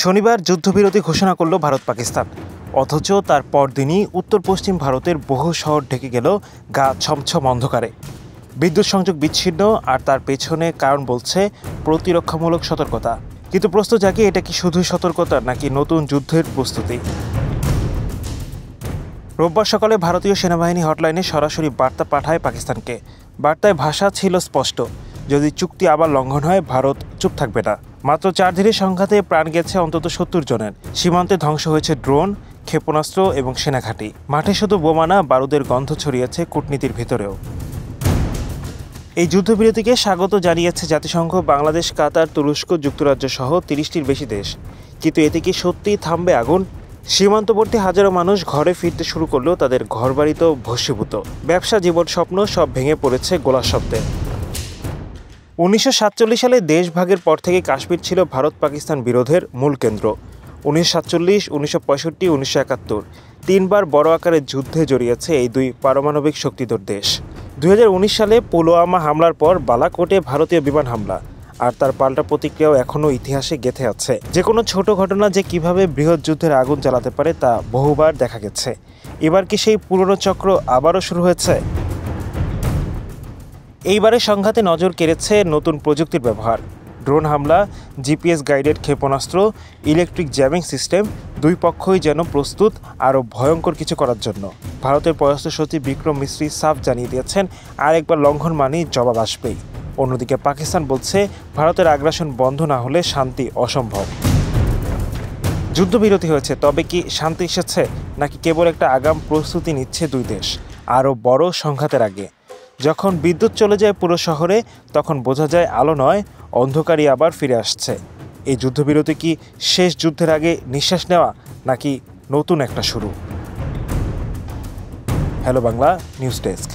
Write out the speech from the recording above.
শনিবার যুদ্ধবিরতি ঘোষণা করল ভারত পাকিস্তান। অথচ তার পরদিনই উত্তর পশ্চিম ভারতের বহু শহর ঢেকে গেল গা ছমছম অন্ধকারে। বিদ্যুৎ সংযোগ বিচ্ছিন্ন, আর তার পেছনে কারণ বলছে প্রতিরক্ষামূলক সতর্কতা। কিন্তু প্রশ্ন জাগে, এটা কি শুধু সতর্কতা নাকি নতুন যুদ্ধের প্রস্তুতি? রোববার সকালে ভারতীয় সেনাবাহিনী হটলাইনে সরাসরি বার্তা পাঠায় পাকিস্তানকে। বার্তায় ভাষা ছিল স্পষ্ট, যদি চুক্তি আবার লঙ্ঘন হয় ভারত চুপ থাকবে না। মাত্র 4 দিনের সংঘাতে প্রাণ গেছে অন্তত 70 জনের। সীমান্তে ধ্বংস হয়েছে ড্রোন, ক্ষেপণাস্ত্র এবং সেনাঘাঁটি। মাঠে শুধু বোমা না, বারুদের গন্ধ ছড়িয়েছে কূটনীতির ভিতরেও। এই যুদ্ধবিরতিকে স্বাগত জানিয়েছে জাতিসংঘ, বাংলাদেশ, কাতার, তুরস্ক, যুক্তরাজ্য সহ 30টির বেশি দেশ। কিন্তু এতে কি সত্যিই থামবে আগুন? সীমান্তবর্তী হাজারো মানুষ ঘরে ফিরতে শুরু করলেও তাদের ঘরবাড়ি তো ভস্মীভূত। ব্যবসা, জীবন, স্বপ্ন সব ভেঙে পড়েছে গোলার শব্দে। 1947 সালে দেশভাগের পর থেকে কাশ্মীর ছিল ভারত পাকিস্তান বিরোধের মূল কেন্দ্র। 1947, 1965, 1971 তিনবার বড় আকারের যুদ্ধে জড়িয়েছে এই দুই পারমাণবিক শক্তিধর দেশ। 2019 সালে পুলওয়ামা হামলার পর বালাকোটে ভারতীয় বিমান হামলা, আর তার পাল্টা প্রতিক্রিয়াও এখনও ইতিহাসে গেঁথে আছে। যে কোনো ছোট ঘটনা যে কিভাবে বৃহৎ যুদ্ধের আগুন জ্বালাতে পারে তা বহুবার দেখা গেছে। এবার কি সেই পুরনো চক্র আবারও শুরু হয়েছে? এইবারের সংঘাতে নজর কেড়েছে নতুন প্রযুক্তির ব্যবহার। ড্রোন হামলা, জিপিএস গাইডেড ক্ষেপণাস্ত্র, ইলেকট্রিক জ্যামিং সিস্টেম। দুই পক্ষই যেন প্রস্তুত আরও ভয়ঙ্কর কিছু করার জন্য। ভারতের পররাষ্ট্র সচিব বিক্রম মিশ্রি সাফ জানিয়ে দিয়েছেন, আরেকবার লঙ্ঘন মানেই জবাব আসবেই। অন্যদিকে পাকিস্তান বলছে, ভারতের আগ্রাসন বন্ধ না হলে শান্তি অসম্ভব। যুদ্ধবিরতি হয়েছে, তবে কি শান্তি এসেছে, নাকি কেবল একটা আগাম প্রস্তুতি নিচ্ছে দুই দেশ আরও বড় সংঘাতের আগে? যখন বিদ্যুৎ চলে যায় পুরো শহরে, তখন বোঝা যায় আলো নয়, অন্ধকারই আবার ফিরে আসছে। এই যুদ্ধবিরতি কি শেষ যুদ্ধের আগে নিঃশ্বাস নেওয়া, নাকি নতুন একটা শুরু? Hello Bangla news desk.